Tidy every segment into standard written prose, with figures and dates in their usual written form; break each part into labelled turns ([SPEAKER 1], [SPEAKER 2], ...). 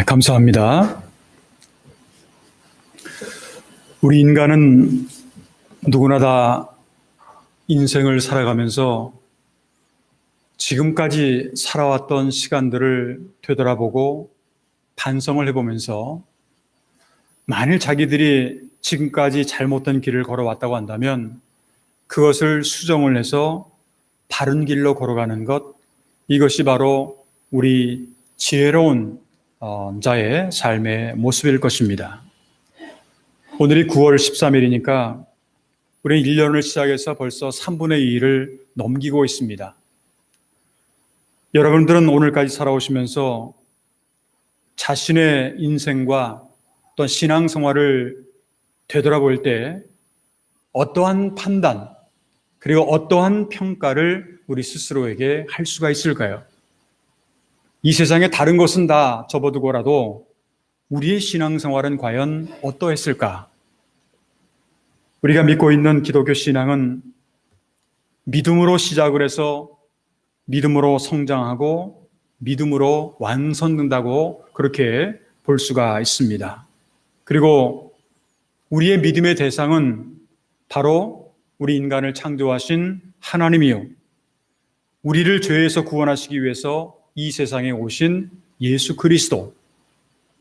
[SPEAKER 1] 감사합니다. 우리 인간은 누구나 다 인생을 살아가면서 지금까지 살아왔던 시간들을 되돌아보고 반성을 해보면서 만일 자기들이 지금까지 잘못된 길을 걸어왔다고 한다면 그것을 수정을 해서 바른 길로 걸어가는 것, 이것이 바로 우리 지혜로운 자의 삶의 모습일 것입니다. 오늘이 9월 13일이니까 우리 1년을 시작해서 벌써 3분의 2를 넘기고 있습니다. 여러분들은 오늘까지 살아오시면서 자신의 인생과 또 신앙생활을 되돌아볼 때 어떠한 판단 그리고 어떠한 평가를 우리 스스로에게 할 수가 있을까요? 이 세상에 다른 것은 다 접어두고라도 우리의 신앙생활은 과연 어떠했을까? 우리가 믿고 있는 기독교 신앙은 믿음으로 시작을 해서 믿음으로 성장하고 믿음으로 완성된다고 그렇게 볼 수가 있습니다. 그리고 우리의 믿음의 대상은 바로 우리 인간을 창조하신 하나님이요, 우리를 죄에서 구원하시기 위해서 이 세상에 오신 예수 그리스도,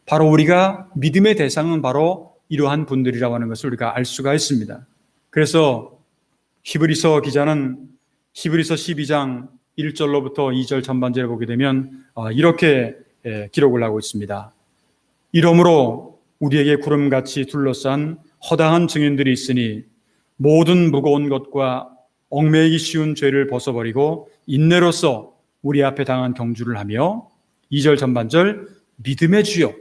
[SPEAKER 1] 바로 우리가 믿음의 대상은 바로 이러한 분들이라고 하는 것을 우리가 알 수가 있습니다. 그래서 히브리서 기자는 히브리서 12장 1절로부터 2절 전반절에 보게 되면 이렇게 기록을 하고 있습니다. 이러므로 우리에게 구름같이 둘러싼 허다한 증인들이 있으니 모든 무거운 것과 얽매이기 쉬운 죄를 벗어버리고 인내로써 우리 앞에 당한 경주를 하며 2절 전반절 믿음의 주요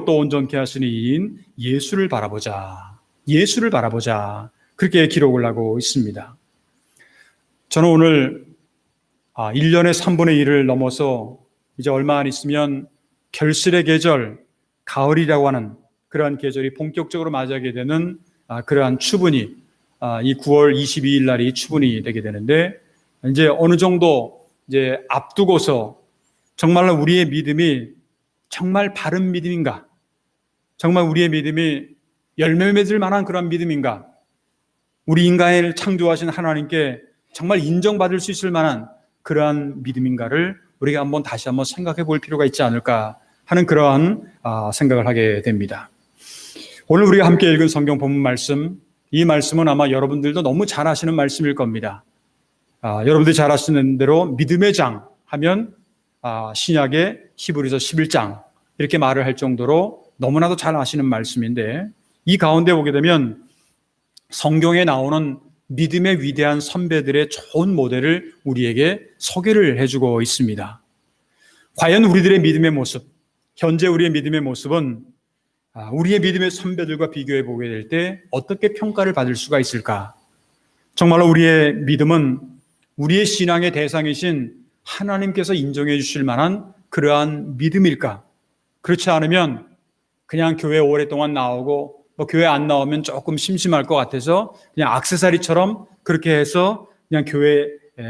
[SPEAKER 1] 또 온전케 하시는 이인 예수를 바라보자. 예수를 바라보자. 그렇게 기록을 하고 있습니다. 저는 오늘 1년의 3분의 1을 넘어서 이제 얼마 안 있으면 결실의 계절, 가을이라고 하는 그러한 계절이 본격적으로 맞이하게 되는 그러한 추분이 이 9월 22일 날이 추분이 되게 되는데, 이제 어느 정도 이제 앞두고서 정말로 우리의 믿음이 정말 바른 믿음인가? 정말 우리의 믿음이 열매 맺을 만한 그런 믿음인가? 우리 인간을 창조하신 하나님께 정말 인정받을 수 있을 만한 그러한 믿음인가를 우리가 다시 한번 생각해 볼 필요가 있지 않을까 하는 그러한 생각을 하게 됩니다. 오늘 우리가 함께 읽은 성경 본문 말씀, 이 말씀은 아마 여러분들도 너무 잘 아시는 말씀일 겁니다. 여러분들이 잘 아시는 대로 믿음의 장 하면 신약의 히브리서 11장 이렇게 말을 할 정도로 너무나도 잘 아시는 말씀인데, 이 가운데 보게 되면 성경에 나오는 믿음의 위대한 선배들의 좋은 모델을 우리에게 소개를 해주고 있습니다. 과연 우리들의 믿음의 모습, 현재 우리의 믿음의 모습은 우리의 믿음의 선배들과 비교해 보게 될 때 어떻게 평가를 받을 수가 있을까? 정말로 우리의 믿음은 우리의 신앙의 대상이신 하나님께서 인정해 주실 만한 그러한 믿음일까? 그렇지 않으면 그냥 교회 오랫동안 나오고 교회 안 나오면 조금 심심할 것 같아서 그냥 액세서리처럼 그렇게 해서 그냥 교회에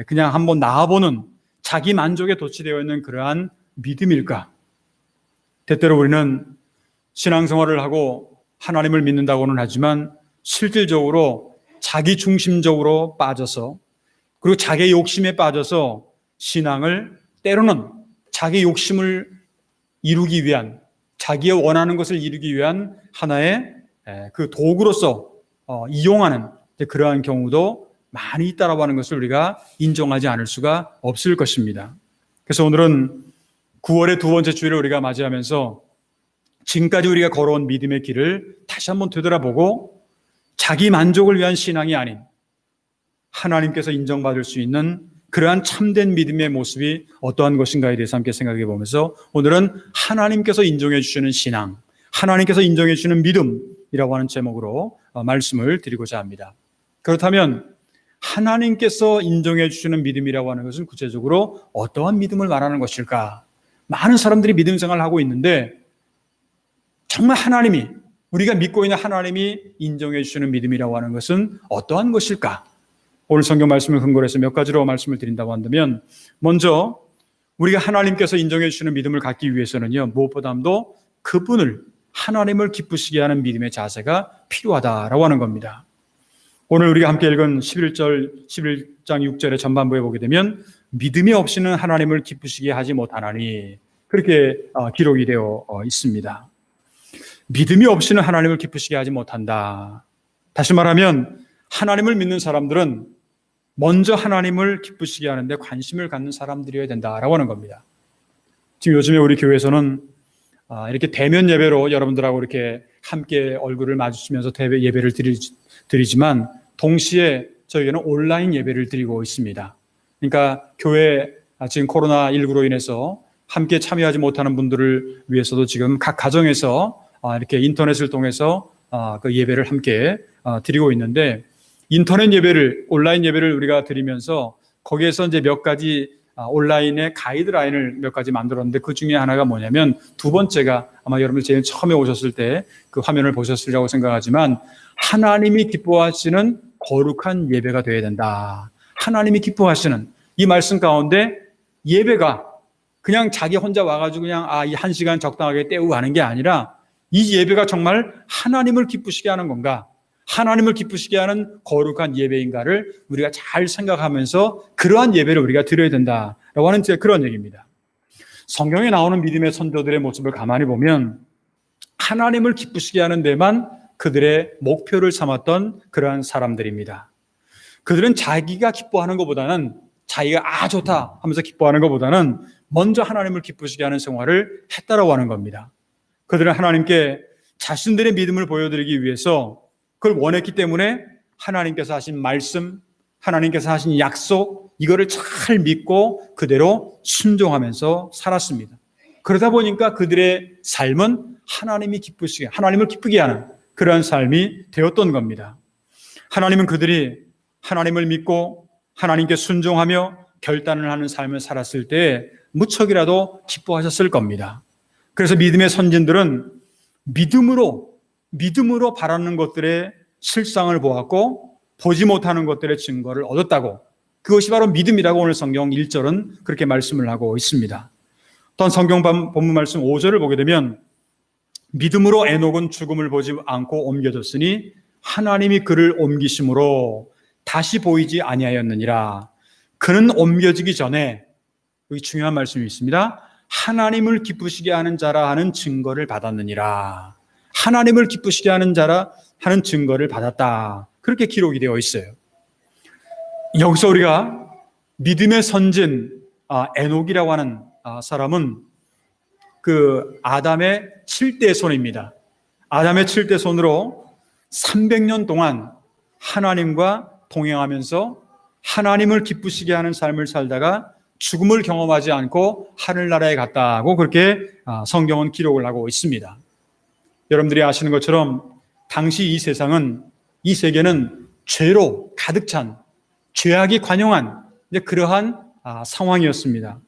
[SPEAKER 1] 그냥 한번 나와보는 자기 만족에 도취되어 있는 그러한 믿음일까? 때때로 우리는 신앙생활을 하고 하나님을 믿는다고는 하지만 실질적으로 자기 중심적으로 빠져서, 그리고 자기 욕심에 빠져서 신앙을 때로는 자기 욕심을 이루기 위한, 자기의 원하는 것을 이루기 위한 하나의 그 도구로서 이용하는 그러한 경우도 많이 있다라고 하는 것을 우리가 인정하지 않을 수가 없을 것입니다. 그래서 오늘은 9월의 두 번째 주일을 우리가 맞이하면서 지금까지 우리가 걸어온 믿음의 길을 다시 한번 되돌아보고 자기 만족을 위한 신앙이 아닌 하나님께서 인정받을 수 있는 그러한 참된 믿음의 모습이 어떠한 것인가에 대해서 함께 생각해 보면서 오늘은 하나님께서 인정해 주시는 신앙, 하나님께서 인정해 주시는 믿음이라고 하는 제목으로 말씀을 드리고자 합니다. 그렇다면 하나님께서 인정해 주시는 믿음이라고 하는 것은 구체적으로 어떠한 믿음을 말하는 것일까? 많은 사람들이 믿음 생활을 하고 있는데 정말 하나님이, 우리가 믿고 있는 하나님이 인정해 주시는 믿음이라고 하는 것은 어떠한 것일까? 오늘 성경 말씀을 근거로 해서 몇 가지로 말씀을 드린다고 한다면, 먼저 우리가 하나님께서 인정해 주시는 믿음을 갖기 위해서는요, 무엇보다도 그분을, 하나님을 기쁘시게 하는 믿음의 자세가 필요하다라고 하는 겁니다. 오늘 우리가 함께 읽은 11장 6절의 전반부에 보게 되면 믿음이 없이는 하나님을 기쁘시게 하지 못하나니, 그렇게 기록이 되어 있습니다. 믿음이 없이는 하나님을 기쁘시게 하지 못한다. 다시 말하면 하나님을 믿는 사람들은 먼저 하나님을 기쁘시게 하는데 관심을 갖는 사람들이어야 된다라고 하는 겁니다. 지금 요즘에 우리 교회에서는 이렇게 대면 예배로 여러분들하고 이렇게 함께 얼굴을 마주치면서 예배를 드리지만 동시에 저희는 온라인 예배를 드리고 있습니다. 그러니까 교회 지금 코로나19로 인해서 함께 참여하지 못하는 분들을 위해서도 지금 각 가정에서 이렇게 인터넷을 통해서 그 예배를 함께 드리고 있는데, 인터넷 예배를, 온라인 예배를 우리가 드리면서 거기에서 이제 몇 가지 온라인의 가이드라인을 몇 가지 만들었는데, 그 중에 하나가 뭐냐면, 두 번째가 아마 여러분들 제일 처음에 오셨을 때 그 화면을 보셨으리라고 생각하지만, 하나님이 기뻐하시는 거룩한 예배가 되어야 된다. 하나님이 기뻐하시는 이 말씀 가운데 예배가 그냥 자기 혼자 와가지고 그냥 이 1시간 적당하게 때우고 가는 게 아니라, 이 예배가 정말 하나님을 기쁘시게 하는 건가, 하나님을 기쁘시게 하는 거룩한 예배인가를 우리가 잘 생각하면서 그러한 예배를 우리가 드려야 된다라고 하는 그런 얘기입니다. 성경에 나오는 믿음의 선조들의 모습을 가만히 보면 하나님을 기쁘시게 하는 데만 그들의 목표를 삼았던 그러한 사람들입니다. 그들은 자기가 기뻐하는 것보다는, 자기가 좋다 하면서 기뻐하는 것보다는 먼저 하나님을 기쁘시게 하는 생활을 했다라고 하는 겁니다. 그들은 하나님께 자신들의 믿음을 보여드리기 위해서 그걸 원했기 때문에 하나님께서 하신 말씀, 하나님께서 하신 약속, 이거를 잘 믿고 그대로 순종하면서 살았습니다. 그러다 보니까 그들의 삶은 하나님을 기쁘게 하는 그러한 삶이 되었던 겁니다. 하나님은 그들이 하나님을 믿고 하나님께 순종하며 결단을 하는 삶을 살았을 때 무척이라도 기뻐하셨을 겁니다. 그래서 믿음의 선진들은 믿음으로 바라는 것들의 실상을 보았고 보지 못하는 것들의 증거를 얻었다고, 그것이 바로 믿음이라고 오늘 성경 1절은 그렇게 말씀을 하고 있습니다. 또한 성경 본문 말씀 5절을 보게 되면, 믿음으로 에녹은 죽음을 보지 않고 옮겨졌으니 하나님이 그를 옮기심으로 다시 보이지 아니하였느니라. 그는 옮겨지기 전에, 여기 중요한 말씀이 있습니다. 하나님을 기쁘시게 하는 자라 하는 증거를 받았느니라. 하나님을 기쁘시게 하는 자라 하는 증거를 받았다. 그렇게 기록이 되어 있어요. 여기서 우리가 믿음의 선진 에녹이라고 하는 사람은 그 아담의 7대 손입니다. 아담의 7대 손으로 300년 동안 하나님과 동행하면서 하나님을 기쁘시게 하는 삶을 살다가 죽음을 경험하지 않고 하늘나라에 갔다고 그렇게 성경은 기록을 하고 있습니다. 여러분들이 아시는 것처럼 당시 이 세계는 죄로 가득 찬, 죄악이 관영한 그러한 상황이었습니다.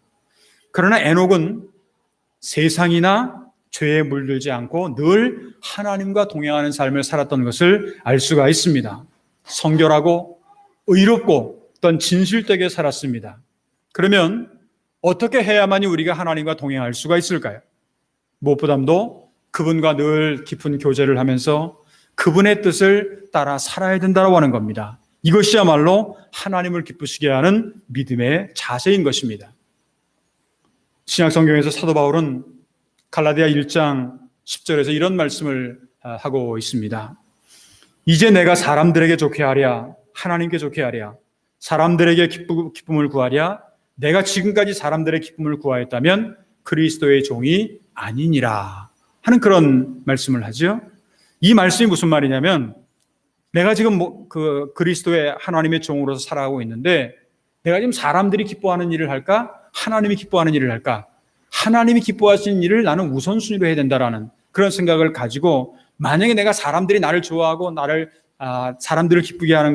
[SPEAKER 1] 그러나 에녹은 세상이나 죄에 물들지 않고 늘 하나님과 동행하는 삶을 살았던 것을 알 수가 있습니다. 성결하고 의롭고 어떤 진실되게 살았습니다. 그러면 어떻게 해야만이 우리가 하나님과 동행할 수가 있을까요? 무엇보다도 그분과 늘 깊은 교제를 하면서 그분의 뜻을 따라 살아야 된다고 하는 겁니다. 이것이야말로 하나님을 기쁘시게 하는 믿음의 자세인 것입니다. 신약 성경에서 사도 바울은 갈라디아 1장 10절에서 이런 말씀을 하고 있습니다. 이제 내가 사람들에게 좋게 하랴, 하나님께 좋게 하랴, 사람들에게 기쁨을 구하랴, 내가 지금까지 사람들의 기쁨을 구하였다면 그리스도의 종이 아니니라 하는 그런 말씀을 하죠. 이 말씀이 무슨 말이냐면, 내가 지금 그리스도의 하나님의 종으로서 살아가고 있는데 내가 지금 사람들이 기뻐하는 일을 할까? 하나님이 기뻐하는 일을 할까? 하나님이 기뻐하시는 일을 나는 우선순위로 해야 된다라는 그런 생각을 가지고, 만약에 내가 사람들이 나를 좋아하고 사람들을 기쁘게 하는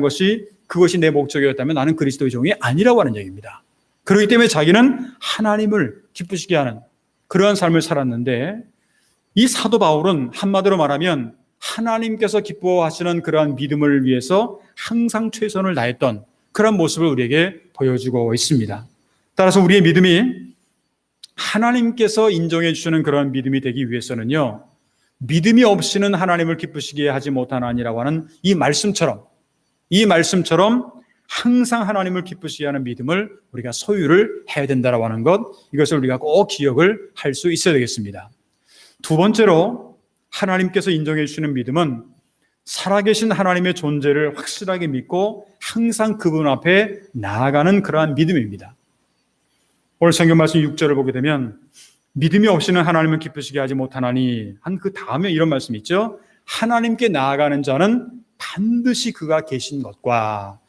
[SPEAKER 1] 그것이 내 목적이었다면 나는 그리스도의 종이 아니라고 하는 얘기입니다. 그렇기 때문에 자기는 하나님을 기쁘시게 하는 그러한 삶을 살았는데, 이 사도 바울은 한마디로 말하면 하나님께서 기뻐하시는 그러한 믿음을 위해서 항상 최선을 다했던 그런 모습을 우리에게 보여주고 있습니다. 따라서 우리의 믿음이 하나님께서 인정해 주시는 그런 믿음이 되기 위해서는요, 믿음이 없이는 하나님을 기쁘시게 하지 못하나니라고 하는 이 말씀처럼 항상 하나님을 기쁘시게 하는 믿음을 우리가 소유를 해야 된다라고 하는 것, 이것을 우리가 꼭 기억을 할 수 있어야 되겠습니다. 두 번째로 하나님께서 인정해 주시는 믿음은 살아계신 하나님의 존재를 확실하게 믿고 항상 그분 앞에 나아가는 그러한 믿음입니다. 오늘 성경 말씀 6절을 보게 되면 믿음이 없이는 하나님을 기쁘시게 하지 못하나니 한 그 다음에 이런 말씀이 있죠. 하나님께 나아가는 자는 반드시 그가 계신 것과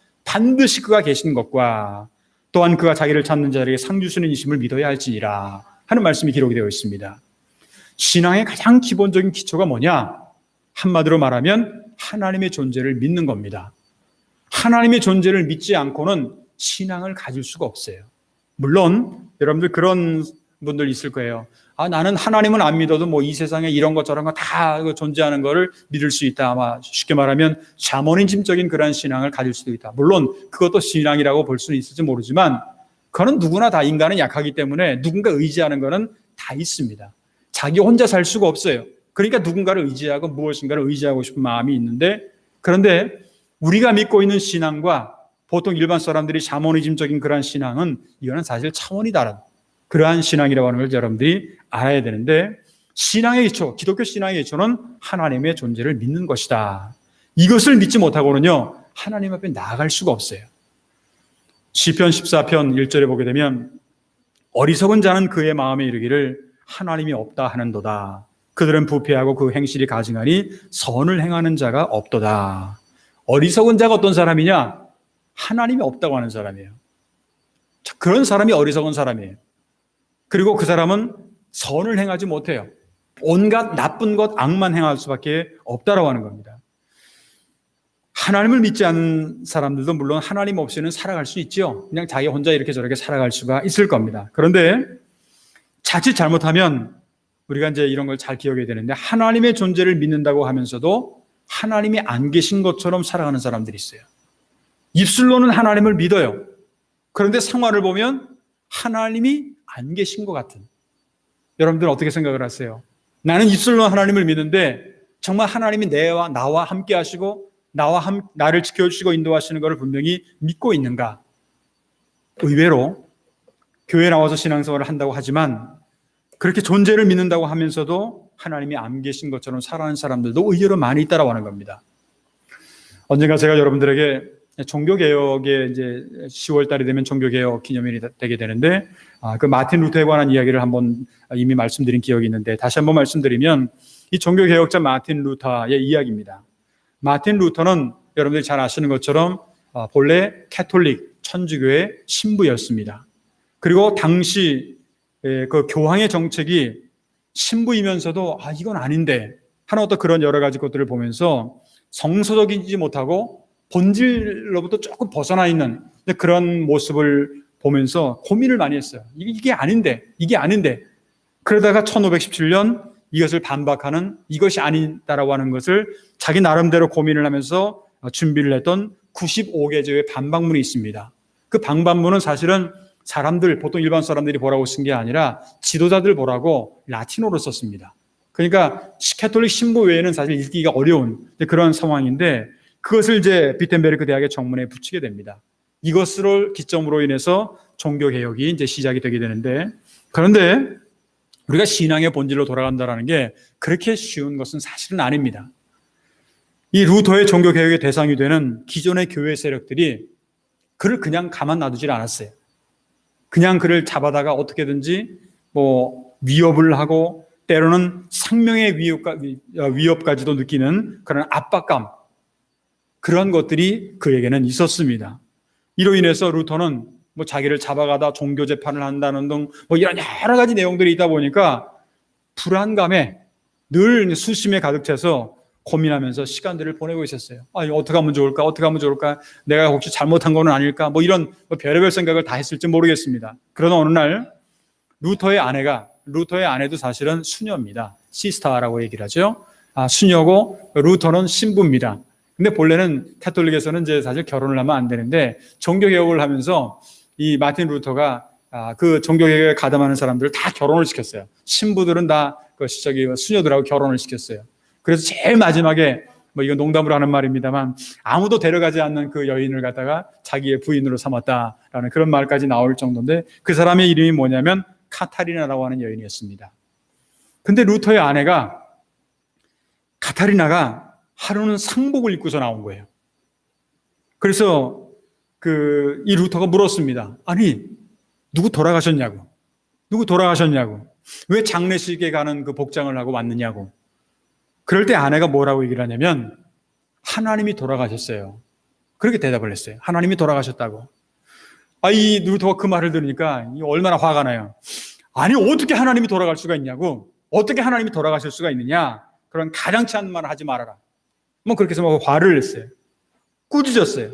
[SPEAKER 1] 또한 그가 자기를 찾는 자에게 상 주시는 이심을 믿어야 할지니라 하는 말씀이 기록이 되어 있습니다. 신앙의 가장 기본적인 기초가 뭐냐? 한마디로 말하면 하나님의 존재를 믿는 겁니다. 하나님의 존재를 믿지 않고는 신앙을 가질 수가 없어요. 물론 여러분들 그런 분들 있을 거예요. 나는 하나님은 안 믿어도 뭐 이 세상에 이런 것 저런 거 다 존재하는 거를 믿을 수 있다. 아마 쉽게 말하면 샤머니즘적인 그런 신앙을 가질 수도 있다. 물론 그것도 신앙이라고 볼 수는 있을지 모르지만 그거는 누구나 다 인간은 약하기 때문에 누군가 의지하는 거는 다 있습니다. 자기 혼자 살 수가 없어요. 그러니까 누군가를 의지하고 무엇인가를 의지하고 싶은 마음이 있는데, 그런데 우리가 믿고 있는 신앙과 보통 일반 사람들이 샤머니즘적인 그러한 신앙은 이거는 사실 차원이 다른 그러한 신앙이라고 하는 걸 여러분들이 알아야 되는데, 신앙의 기초, 기독교 신앙의 기초는 하나님의 존재를 믿는 것이다. 이것을 믿지 못하고는요, 하나님 앞에 나아갈 수가 없어요. 시편 14편 1절에 보게 되면 어리석은 자는 그의 마음에 이르기를 하나님이 없다 하는도다. 그들은 부패하고 그 행실이 가증하니 선을 행하는 자가 없도다. 어리석은 자가 어떤 사람이냐? 하나님이 없다고 하는 사람이에요. 그런 사람이 어리석은 사람이에요. 그리고 그 사람은 선을 행하지 못해요. 온갖 나쁜 것, 악만 행할 수밖에 없다라고 하는 겁니다. 하나님을 믿지 않는 사람들도 물론 하나님 없이는 살아갈 수 있죠. 그냥 자기 혼자 이렇게 저렇게 살아갈 수가 있을 겁니다. 그런데 자칫 잘못하면 우리가 이제 이런 걸 잘 기억해야 되는데, 하나님의 존재를 믿는다고 하면서도 하나님이 안 계신 것처럼 살아가는 사람들이 있어요. 입술로는 하나님을 믿어요. 그런데 상황을 보면 하나님이 안 계신 것 같은. 여러분들은 어떻게 생각을 하세요? 나는 입술로 하나님을 믿는데 정말 하나님이 나와 함께 하시고 나를 지켜주시고 인도하시는 것을 분명히 믿고 있는가? 의외로 교회 나와서 신앙생활을 한다고 하지만 그렇게 존재를 믿는다고 하면서도 하나님이 안 계신 것처럼 살아가는 사람들도 의외로 많이 있다라고 하는 겁니다. 언젠가 제가 여러분들에게 종교개혁에 이제 10월 달이 되면 종교개혁 기념일이 되게 되는데, 그 마틴 루터에 관한 이야기를 한번 이미 말씀드린 기억이 있는데, 다시 한번 말씀드리면 이 종교개혁자 마틴 루터의 이야기입니다. 마틴 루터는 여러분들이 잘 아시는 것처럼 본래 캐톨릭 천주교의 신부였습니다. 그리고 당시 그 교황의 정책이 신부이면서도 이건 아닌데 하는 어떤 그런 여러 가지 것들을 보면서 성서적이지 못하고 본질로부터 조금 벗어나 있는 그런 모습을 보면서 고민을 많이 했어요. 이게 아닌데. 그러다가 1517년 이것을 반박하는, 이것이 아니다라고 하는 것을 자기 나름대로 고민을 하면서 준비를 했던 95개조의 반박문이 있습니다. 그 반박문은 사실은 보통 일반 사람들이 보라고 쓴 게 아니라 지도자들 보라고 라틴어로 썼습니다. 그러니까 캐톨릭 신부 외에는 사실 읽기가 어려운 그런 상황인데, 그것을 이제 비텐베르크 대학의 정문에 붙이게 됩니다. 이것을 기점으로 인해서 종교개혁이 이제 시작이 되게 되는데, 그런데 우리가 신앙의 본질로 돌아간다는 게 그렇게 쉬운 것은 사실은 아닙니다. 이 루터의 종교개혁의 대상이 되는 기존의 교회 세력들이 그를 그냥 가만 놔두질 않았어요. 그냥 그를 잡아다가 어떻게든지 위협을 하고 때로는 생명의 위협까지도 느끼는 그런 압박감, 그런 것들이 그에게는 있었습니다. 이로 인해서 루터는 자기를 잡아가다 종교 재판을 한다는 등 이런 여러 가지 내용들이 있다 보니까 불안감에 늘 수심에 가득 차서 고민하면서 시간들을 보내고 있었어요. 어떻게 하면 좋을까? 내가 혹시 잘못한 거는 아닐까? 이런 별의별 생각을 다 했을지 모르겠습니다. 그러나 어느 날 루터의 아내도 사실은 수녀입니다. 시스타라고 얘기를 하죠. 수녀고 루터는 신부입니다. 근데 본래는 카톨릭에서는 이제 사실 결혼을 하면 안 되는데 종교개혁을 하면서 이 마틴 루터가 그 종교개혁에 가담하는 사람들을 다 결혼을 시켰어요. 신부들은 다 수녀들하고 결혼을 시켰어요. 그래서 제일 마지막에 이건 농담으로 하는 말입니다만 아무도 데려가지 않는 그 여인을 갖다가 자기의 부인으로 삼았다라는 그런 말까지 나올 정도인데 그 사람의 이름이 뭐냐면 카타리나라고 하는 여인이었습니다. 근데 루터의 아내가 카타리나가 하루는 상복을 입고서 나온 거예요. 그래서 이 루터가 물었습니다. 아니, 누구 돌아가셨냐고. 왜 장례식에 가는 그 복장을 하고 왔느냐고. 그럴 때 아내가 뭐라고 얘기를 하냐면 하나님이 돌아가셨어요. 그렇게 대답을 했어요. 하나님이 돌아가셨다고. 이 루터가 그 말을 들으니까 얼마나 화가 나요. 아니, 어떻게 하나님이 돌아갈 수가 있냐고. 어떻게 하나님이 돌아가실 수가 있느냐. 그런 가장치 않은 말을 하지 말아라. 그렇게 해서 화를 냈어요. 꾸짖었어요.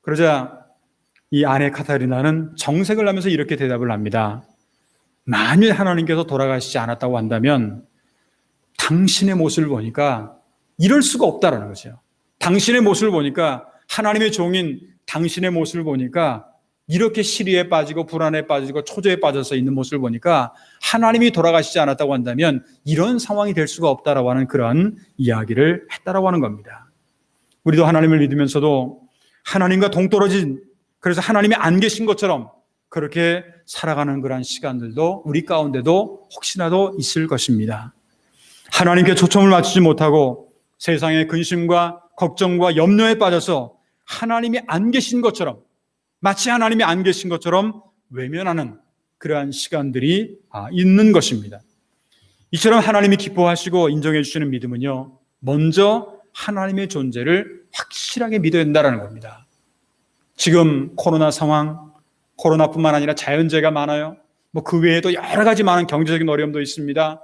[SPEAKER 1] 그러자 이 아내 카타리나는 정색을 하면서 이렇게 대답을 합니다. 만일 하나님께서 돌아가시지 않았다고 한다면 당신의 모습을 보니까 이럴 수가 없다라는 거죠. 당신의 모습을 보니까, 하나님의 종인 당신의 모습을 보니까 이렇게 시리에 빠지고 불안에 빠지고 초조에 빠져서 있는 모습을 보니까 하나님이 돌아가시지 않았다고 한다면 이런 상황이 될 수가 없다라고 하는 그런 이야기를 했다라고 하는 겁니다. 우리도 하나님을 믿으면서도 하나님과 동떨어진, 그래서 하나님이 안 계신 것처럼 그렇게 살아가는 그런 시간들도 우리 가운데도 혹시나도 있을 것입니다. 하나님께 초점을 맞추지 못하고 세상의 근심과 걱정과 염려에 빠져서 하나님이 안 계신 것처럼, 마치 하나님이 안 계신 것처럼 외면하는 그러한 시간들이 있는 것입니다. 이처럼 하나님이 기뻐하시고 인정해 주시는 믿음은요, 먼저 하나님의 존재를 확실하게 믿어야 된다는 겁니다. 지금 코로나 상황, 코로나뿐만 아니라 자연재해가 많아요. 그 외에도 여러 가지 많은 경제적인 어려움도 있습니다.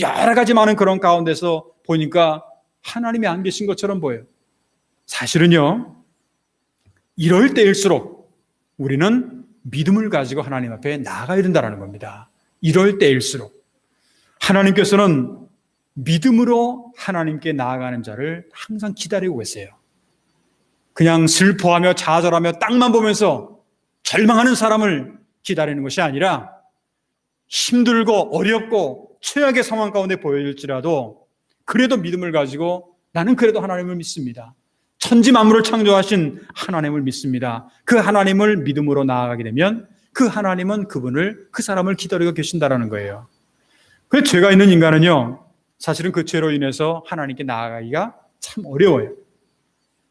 [SPEAKER 1] 여러 가지 많은 그런 가운데서 보니까 하나님이 안 계신 것처럼 보여요. 사실은요, 이럴 때일수록 우리는 믿음을 가지고 하나님 앞에 나아가야 된다는 겁니다. 이럴 때일수록 하나님께서는 믿음으로 하나님께 나아가는 자를 항상 기다리고 계세요. 그냥 슬퍼하며 좌절하며 땅만 보면서 절망하는 사람을 기다리는 것이 아니라 힘들고 어렵고 최악의 상황 가운데 보일지라도 그래도 믿음을 가지고 나는 그래도 하나님을 믿습니다. 천지 만물을 창조하신 하나님을 믿습니다. 그 하나님을 믿음으로 나아가게 되면 그 하나님은 그 사람을 기다리고 계신다라는 거예요. 그 죄가 있는 인간은요, 사실은 그 죄로 인해서 하나님께 나아가기가 참 어려워요.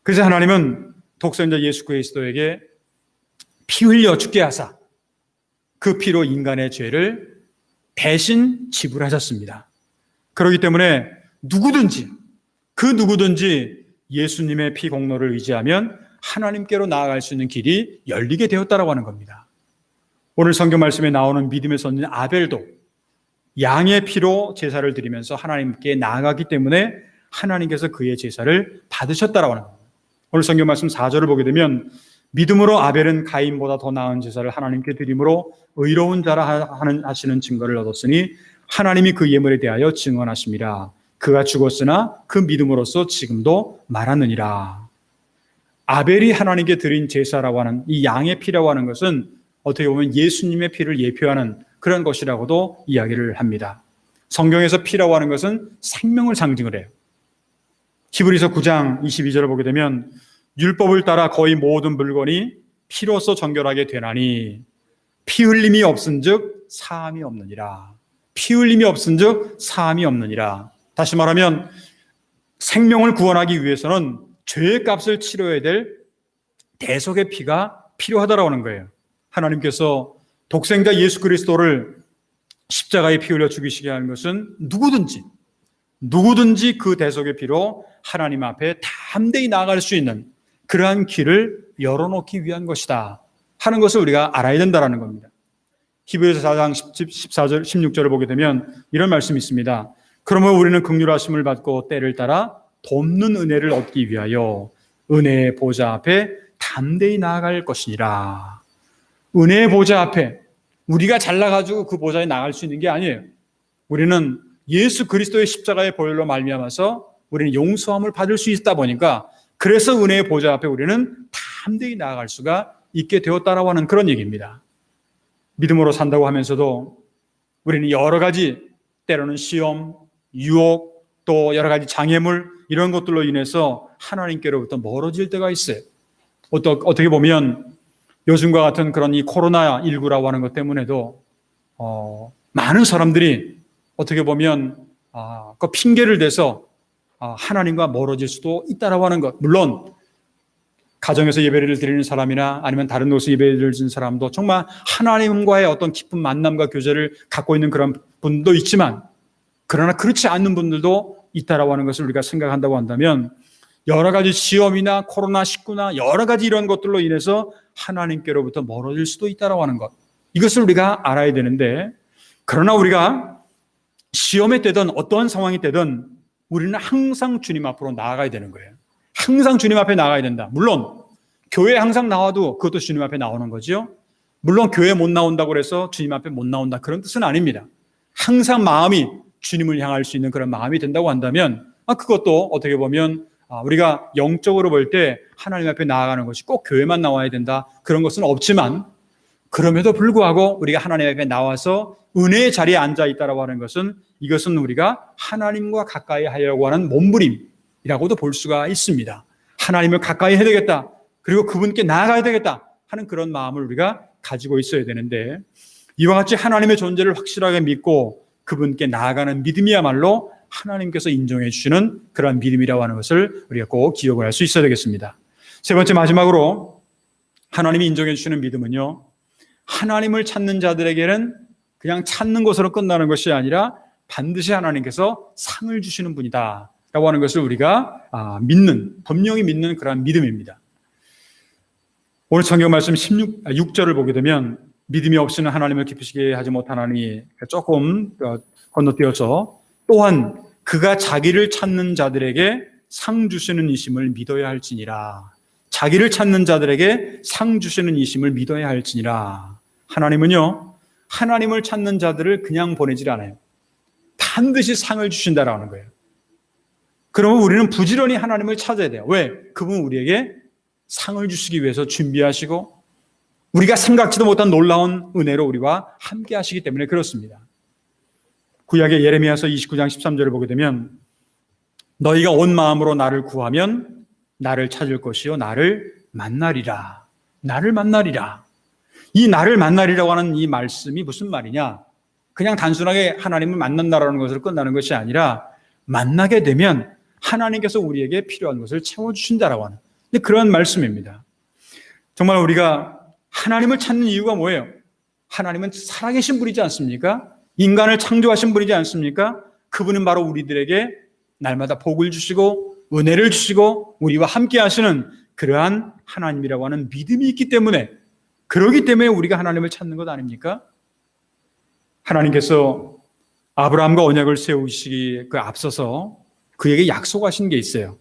[SPEAKER 1] 그래서 하나님은 독생자 예수 그리스도에게 피 흘려 죽게 하사 그 피로 인간의 죄를 대신 지불하셨습니다. 그렇기 때문에 누구든지 예수님의 피 공로를 의지하면 하나님께로 나아갈 수 있는 길이 열리게 되었다라고 하는 겁니다. 오늘 성경 말씀에 나오는 믿음의 선진 아벨도 양의 피로 제사를 드리면서 하나님께 나아가기 때문에 하나님께서 그의 제사를 받으셨다라고 하는 겁니다. 오늘 성경 말씀 4절을 보게 되면 믿음으로 아벨은 가인보다 더 나은 제사를 하나님께 드림으로 의로운 자라 하시는 증거를 얻었으니 하나님이 그 예물에 대하여 증언하심이라. 그가 죽었으나 그 믿음으로써 지금도 말하느니라. 아벨이 하나님께 드린 제사라고 하는 이 양의 피라고 하는 것은 어떻게 보면 예수님의 피를 예표하는 그런 것이라고도 이야기를 합니다. 성경에서 피라고 하는 것은 생명을 상징을 해요. 히브리서 9장 22절을 보게 되면 율법을 따라 거의 모든 물건이 피로써 정결하게 되나니 피 흘림이 없은즉 사함이 없느니라. 피 흘림이 없은즉 사함이 없느니라. 다시 말하면 생명을 구원하기 위해서는 죄의 값을 치러야 될 대속의 피가 필요하다라고 하는 거예요. 하나님께서 독생자 예수 그리스도를 십자가에 피 흘려 죽이시게 하는 것은 누구든지 그 대속의 피로 하나님 앞에 담대히 나아갈 수 있는 그러한 길을 열어놓기 위한 것이다 하는 것을 우리가 알아야 된다는 겁니다. 히브리서 4장 14절, 16절을 보게 되면 이런 말씀이 있습니다. 그러므로 우리는 긍휼하심을 받고 때를 따라 돕는 은혜를 얻기 위하여 은혜의 보좌 앞에 담대히 나아갈 것이니라. 은혜의 보좌 앞에 우리가 잘나가지고 그 보좌에 나갈 수 있는 게 아니에요. 우리는 예수 그리스도의 십자가의 보혈로 말미암아서 우리는 용서함을 받을 수 있다 보니까 그래서 은혜의 보좌 앞에 우리는 담대히 나아갈 수가 있게 되었다라고 하는 그런 얘기입니다. 믿음으로 산다고 하면서도 우리는 여러 가지, 때로는 시험, 유혹, 또 여러 가지 장애물, 이런 것들로 인해서 하나님께로부터 멀어질 때가 있어요. 어떻게 보면 요즘과 같은 그런 이 코로나19라고 하는 것 때문에도 많은 사람들이 어떻게 보면 그 핑계를 대서 하나님과 멀어질 수도 있다라고 하는 것. 물론 가정에서 예배를 드리는 사람이나 아니면 다른 곳에서 예배를 드리는 사람도 정말 하나님과의 어떤 깊은 만남과 교제를 갖고 있는 그런 분도 있지만, 그러나 그렇지 않는 분들도 있다라고 하는 것을 우리가 생각한다고 한다면, 여러 가지 시험이나 코로나19나 여러 가지 이런 것들로 인해서 하나님께로부터 멀어질 수도 있다라고 하는 것, 이것을 우리가 알아야 되는데, 그러나 우리가 시험에 되든 어떠한 상황이 되든 우리는 항상 주님 앞으로 나아가야 되는 거예요. 항상 주님 앞에 나가야 된다. 물론 교회에 항상 나와도 그것도 주님 앞에 나오는 거죠. 물론 교회에 못 나온다고 해서 주님 앞에 못 나온다, 그런 뜻은 아닙니다. 항상 마음이 주님을 향할 수 있는 그런 마음이 된다고 한다면 그것도 어떻게 보면 우리가 영적으로 볼 때 하나님 앞에 나아가는 것이 꼭 교회만 나와야 된다, 그런 것은 없지만, 그럼에도 불구하고 우리가 하나님 앞에 나와서 은혜의 자리에 앉아 있다라고 하는 것은, 이것은 우리가 하나님과 가까이 하려고 하는 몸부림이라고도 볼 수가 있습니다. 하나님을 가까이 해야 되겠다, 그리고 그분께 나아가야 되겠다 하는 그런 마음을 우리가 가지고 있어야 되는데, 이와 같이 하나님의 존재를 확실하게 믿고 그분께 나아가는 믿음이야말로 하나님께서 인정해 주시는 그런 믿음이라고 하는 것을 우리가 꼭 기억을 할 수 있어야 되겠습니다. 세 번째, 마지막으로 하나님이 인정해 주시는 믿음은요, 하나님을 찾는 자들에게는 그냥 찾는 것으로 끝나는 것이 아니라 반드시 하나님께서 상을 주시는 분이다 라고 하는 것을 우리가 분명히 믿는 그런 믿음입니다. 오늘 성경 말씀 6절을 보게 되면, 믿음이 없이는 하나님을 기쁘시게 하지 못하나니, 조금 건너뛰어서, 또한 그가 자기를 찾는 자들에게 상 주시는 이심을 믿어야 할지니라. 자기를 찾는 자들에게 상 주시는 이심을 믿어야 할지니라. 하나님은요, 하나님을 찾는 자들을 그냥 보내질 않아요. 반드시 상을 주신다라는 거예요. 그러면 우리는 부지런히 하나님을 찾아야 돼요. 왜? 그분 우리에게 상을 주시기 위해서 준비하시고 우리가 생각지도 못한 놀라운 은혜로 우리와 함께 하시기 때문에 그렇습니다. 구약의 예레미야서 29장 13절을 보게 되면, 너희가 온 마음으로 나를 구하면 나를 찾을 것이요 나를 만나리라. 나를 만나리라. 이 나를 만나리라고 하는 이 말씀이 무슨 말이냐? 그냥 단순하게 하나님을 만난다라는 것으로 끝나는 것이 아니라, 만나게 되면 하나님께서 우리에게 필요한 것을 채워주신다라고 하는 그런 말씀입니다. 정말 우리가 하나님을 찾는 이유가 뭐예요? 하나님은 살아계신 분이지 않습니까? 인간을 창조하신 분이지 않습니까? 그분은 바로 우리들에게 날마다 복을 주시고 은혜를 주시고 우리와 함께 하시는 그러한 하나님이라고 하는 믿음이 있기 때문에, 그러기 때문에 우리가 하나님을 찾는 것 아닙니까? 하나님께서 아브라함과 언약을 세우시기 앞서서 그에게 약속하신 게 있어요.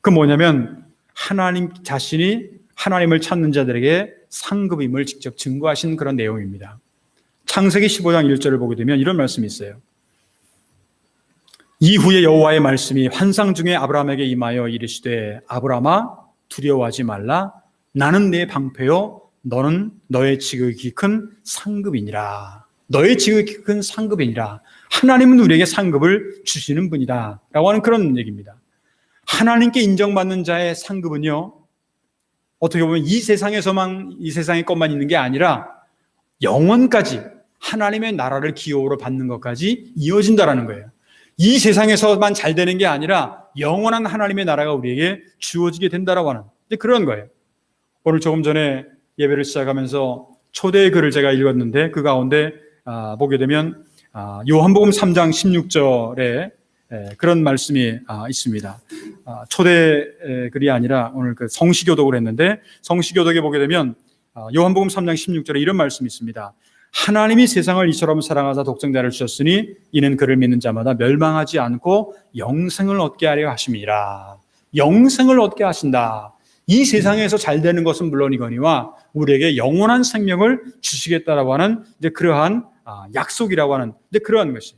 [SPEAKER 1] 그 뭐냐면, 하나님 자신이 하나님을 찾는 자들에게 상급임을 직접 증거하신 그런 내용입니다. 창세기 15장 1절을 보게 되면 이런 말씀이 있어요. 이후에 여호와의 말씀이 환상 중에 아브라함에게 임하여 이르시되, 아브라함아 두려워하지 말라. 나는 네 방패요 너는 너의 지극히 큰 상급이니라. 너의 지극히 큰 상급이니라. 하나님은 우리에게 상급을 주시는 분이다 라고 하는 그런 얘기입니다. 하나님께 인정받는 자의 상급은요, 어떻게 보면 이 세상에서만, 이 세상의 것만 있는 게 아니라 영원까지 하나님의 나라를 기업으로 받는 것까지 이어진다라는 거예요. 이 세상에서만 잘 되는 게 아니라 영원한 하나님의 나라가 우리에게 주어지게 된다라고 하는 그런 거예요. 오늘 조금 전에 예배를 시작하면서 초대의 글을 제가 읽었는데, 그 가운데 보게 되면 요한복음 3장 16절에 그런 말씀이 있습니다. 초대 글이 아니라 오늘 그 성시교독을 했는데, 성시교독에 보게 되면 요한복음 3장 16절에 이런 말씀이 있습니다. 하나님이 세상을 이처럼 사랑하사 독생자를 주셨으니 이는 그를 믿는 자마다 멸망하지 않고 영생을 얻게 하려 하심이라. 영생을 얻게 하신다. 이 세상에서 잘 되는 것은 물론이거니와 우리에게 영원한 생명을 주시겠다라고 하는 그러한 약속이라고 하는 그러한 것이,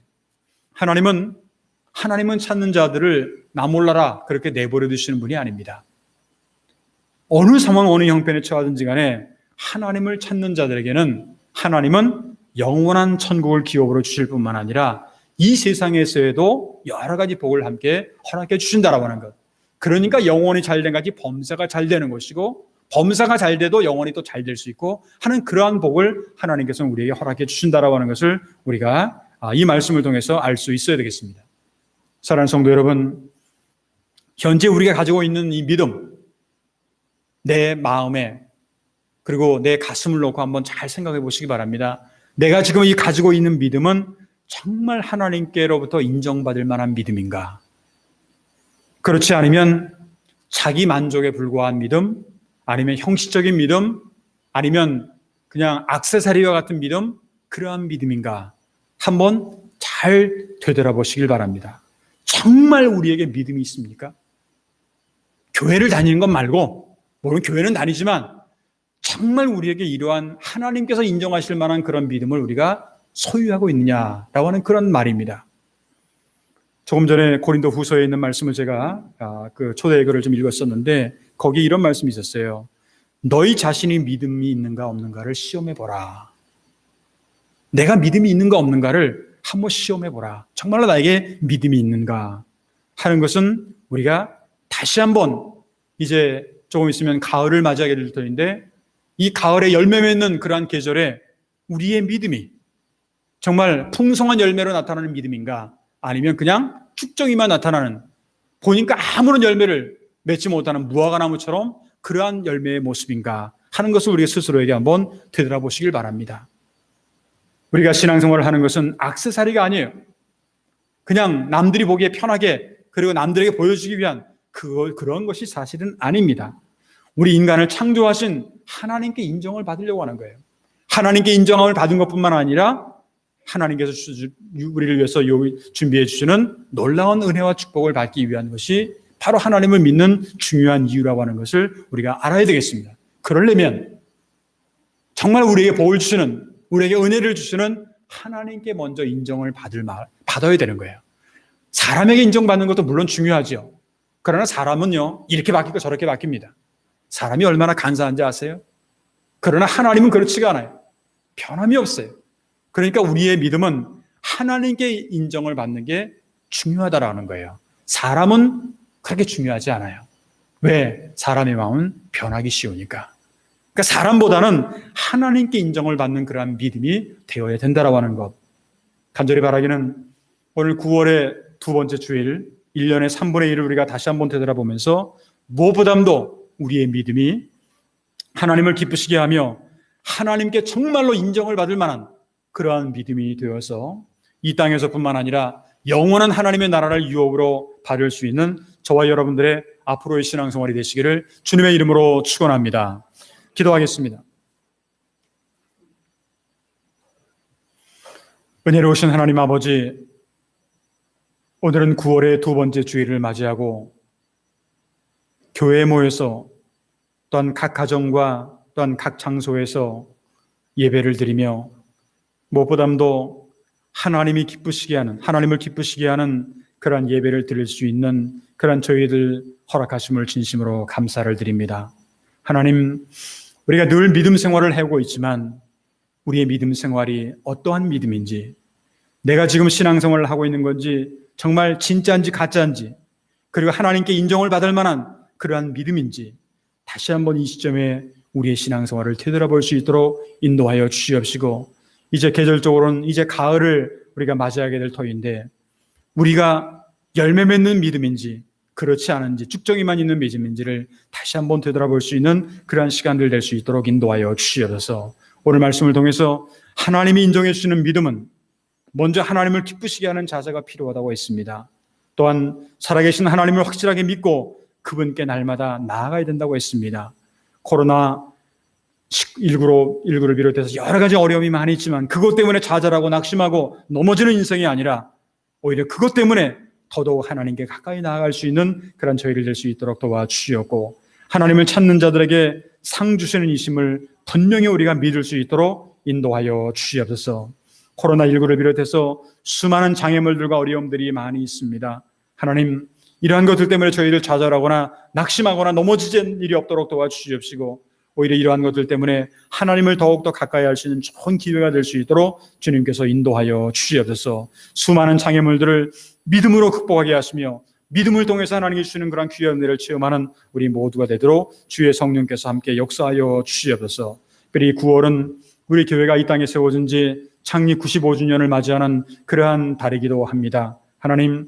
[SPEAKER 1] 하나님은 찾는 자들을 나 몰라라 그렇게 내버려 두시는 분이 아닙니다. 어느 상황 어느 형편에 처하든지 간에 하나님을 찾는 자들에게는 하나님은 영원한 천국을 기업으로 주실 뿐만 아니라 이 세상에서도 여러 가지 복을 함께 허락해 주신다라고 하는 것. 그러니까 영혼이 잘된 것이 범사가 잘 되는 것이고, 범사가 잘 돼도 영혼이 또 잘 될 수 있고 하는 그러한 복을 하나님께서는 우리에게 허락해 주신다라고 하는 것을 우리가 이 말씀을 통해서 알 수 있어야 되겠습니다. 사랑하는 성도 여러분, 현재 우리가 가지고 있는 이 믿음, 내 마음에 그리고 내 가슴을 놓고 한번 잘 생각해 보시기 바랍니다. 내가 지금 이 가지고 있는 믿음은 정말 하나님께로부터 인정받을 만한 믿음인가? 그렇지 않으면 자기 만족에 불과한 믿음, 아니면 형식적인 믿음, 아니면 그냥 액세서리와 같은 믿음, 그러한 믿음인가? 한번 잘 되돌아보시길 바랍니다. 정말 우리에게 믿음이 있습니까? 교회를 다니는 것 말고, 물론 교회는 다니지만 정말 우리에게 이러한 하나님께서 인정하실 만한 그런 믿음을 우리가 소유하고 있느냐라고 하는 그런 말입니다. 조금 전에 고린도 후서에 있는 말씀을 제가 그 초대의 글을 좀 읽었었는데, 거기에 이런 말씀이 있었어요. 너희 자신이 믿음이 있는가 없는가를 시험해보라. 내가 믿음이 있는가 없는가를 한번 시험해보라. 정말로 나에게 믿음이 있는가 하는 것은 우리가 다시 한번 이제 조금 있으면 가을을 맞이하게 될 터인데, 이 가을에 열매 맺는 그러한 계절에 우리의 믿음이 정말 풍성한 열매로 나타나는 믿음인가, 아니면 그냥 축정이만 나타나는, 보니까 아무런 열매를 맺지 못하는 무화과나무처럼 그러한 열매의 모습인가 하는 것을 우리가 스스로에게 한번 되돌아보시길 바랍니다. 우리가 신앙생활을 하는 것은 액세서리가 아니에요. 그냥 남들이 보기에 편하게, 그리고 남들에게 보여주기 위한 그런 것이 사실은 아닙니다. 우리 인간을 창조하신 하나님께 인정을 받으려고 하는 거예요. 하나님께 인정함을 받은 것뿐만 아니라 하나님께서 우리를 위해서 준비해 주시는 놀라운 은혜와 축복을 받기 위한 것이 바로 하나님을 믿는 중요한 이유라고 하는 것을 우리가 알아야 되겠습니다. 그러려면 정말 우리에게 복을 주시는, 우리에게 은혜를 주시는 하나님께 먼저 인정을 받아야 되는 거예요. 사람에게 인정받는 것도 물론 중요하죠. 그러나 사람은요, 이렇게 바뀌고 저렇게 바뀝니다. 사람이 얼마나 간사한지 아세요? 그러나 하나님은 그렇지가 않아요. 변함이 없어요. 그러니까 우리의 믿음은 하나님께 인정을 받는 게 중요하다라는 거예요. 사람은 그렇게 중요하지 않아요. 왜? 사람의 마음은 변하기 쉬우니까. 그러니까 사람보다는 하나님께 인정을 받는 그러한 믿음이 되어야 된다라고 하는 것. 간절히 바라기는 오늘 9월의 두 번째 주일, 1년의 3분의 1을 우리가 다시 한번 되돌아보면서 무엇보다도 우리의 믿음이 하나님을 기쁘시게 하며 하나님께 정말로 인정을 받을 만한 그러한 믿음이 되어서 이 땅에서뿐만 아니라 영원한 하나님의 나라를 유업으로 받을 수 있는 저와 여러분들의 앞으로의 신앙생활이 되시기를 주님의 이름으로 축원합니다. 기도하겠습니다. 은혜로우신 하나님 아버지, 오늘은 9월의 두 번째 주일을 맞이하고 교회에 모여서 또한 각 가정과 또한 각 장소에서 예배를 드리며 무엇보다도 하나님을 기쁘시게 하는 그러한 예배를 드릴 수 있는 그러한 저희들 허락하심을 진심으로 감사를 드립니다. 하나님, 우리가 늘 믿음 생활을 하고 있지만 우리의 믿음 생활이 어떠한 믿음인지, 내가 지금 신앙생활을 하고 있는 건지 정말 진짜인지 가짜인지, 그리고 하나님께 인정을 받을 만한 그러한 믿음인지 다시 한번 이 시점에 우리의 신앙생활을 되돌아볼 수 있도록 인도하여 주시옵시고, 이제 계절적으로는 이제 가을을 우리가 맞이하게 될 터인데 우리가 열매 맺는 믿음인지 그렇지 않은지, 쭉정이만 있는 믿음인지를 다시 한번 되돌아볼 수 있는 그러한 시간들 될 수 있도록 인도하여 주시옵소서. 오늘 말씀을 통해서 하나님이 인정해 주시는 믿음은 먼저 하나님을 기쁘시게 하는 자세가 필요하다고 했습니다. 또한 살아계신 하나님을 확실하게 믿고 그분께 날마다 나아가야 된다고 했습니다. 코로나19를 비롯해서 여러 가지 어려움이 많이 있지만 그것 때문에 좌절하고 낙심하고 넘어지는 인생이 아니라 오히려 그것 때문에 더더욱 하나님께 가까이 나아갈 수 있는 그런 저희를 될 수 있도록 도와주시옵고, 하나님을 찾는 자들에게 상 주시는 이심을 분명히 우리가 믿을 수 있도록 인도하여 주시옵소서. 코로나19를 비롯해서 수많은 장애물들과 어려움들이 많이 있습니다. 하나님, 이러한 것들 때문에 저희를 좌절하거나 낙심하거나 넘어지는 일이 없도록 도와주시옵시고, 오히려 이러한 것들 때문에 하나님을 더욱더 가까이 할 수 있는 좋은 기회가 될 수 있도록 주님께서 인도하여 주시옵소서. 수많은 장애물들을 믿음으로 극복하게 하시며 믿음을 통해서 하나님이 주시는 그런 귀한 은혜를 체험하는 우리 모두가 되도록 주의 성령께서 함께 역사하여 주시옵소서. 특별히 9월은 우리 교회가 이 땅에 세워진 지 창립 95주년을 맞이하는 그러한 달이기도 합니다. 하나님,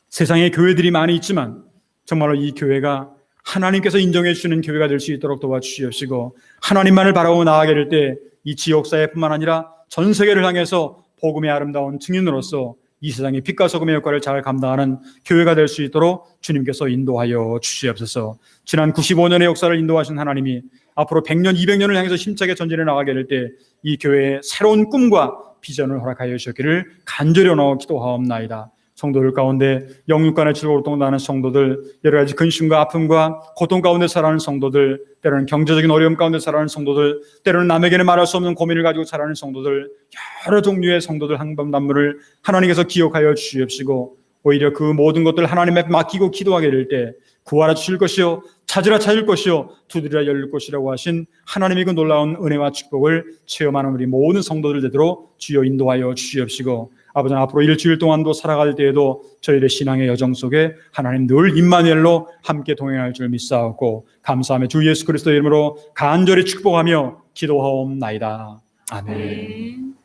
[SPEAKER 1] 세상에 교회들이 많이 있지만 정말로 이 교회가 하나님께서 인정해 주시는 교회가 될 수 있도록 도와주시옵시고, 하나님만을 바라보고 나아가게 될 때 이 지역사회뿐만 아니라 전 세계를 향해서 복음의 아름다운 증인으로서 이 세상의 빛과 소금의 역할을 잘 감당하는 교회가 될 수 있도록 주님께서 인도하여 주시옵소서. 지난 95년의 역사를 인도하신 하나님이 앞으로 100년, 200년을 향해서 힘차게 전진해 나가게 될 때 이 교회의 새로운 꿈과 비전을 허락하여 주셨기를 간절히 원하고 기도하옵나이다. 성도들 가운데 영육간의 즐거움을 동반하는 성도들, 여러 가지 근심과 아픔과 고통 가운데 살아가는 성도들, 때로는 경제적인 어려움 가운데 살아가는 성도들, 때로는 남에게는 말할 수 없는 고민을 가지고 살아가는 성도들, 여러 종류의 성도들 한밤단물을 하나님께서 기억하여 주시옵시고, 오히려 그 모든 것들을 하나님 앞에 맡기고 기도하게 될 때 구하라 주실 것이요 찾으라 찾을 것이요 두드리라 열릴 것이라고 하신 하나님의 그 놀라운 은혜와 축복을 체험하는 우리 모든 성도들 되도록 주여 인도하여 주시옵시고, 아버지 앞으로 일주일 동안도 살아갈 때에도 저희의 신앙의 여정 속에 하나님 늘 임마누엘로 함께 동행할 줄 믿사옵고 감사하며 주 예수 그리스도의 이름으로 간절히 축복하며 기도하옵나이다. 아멘.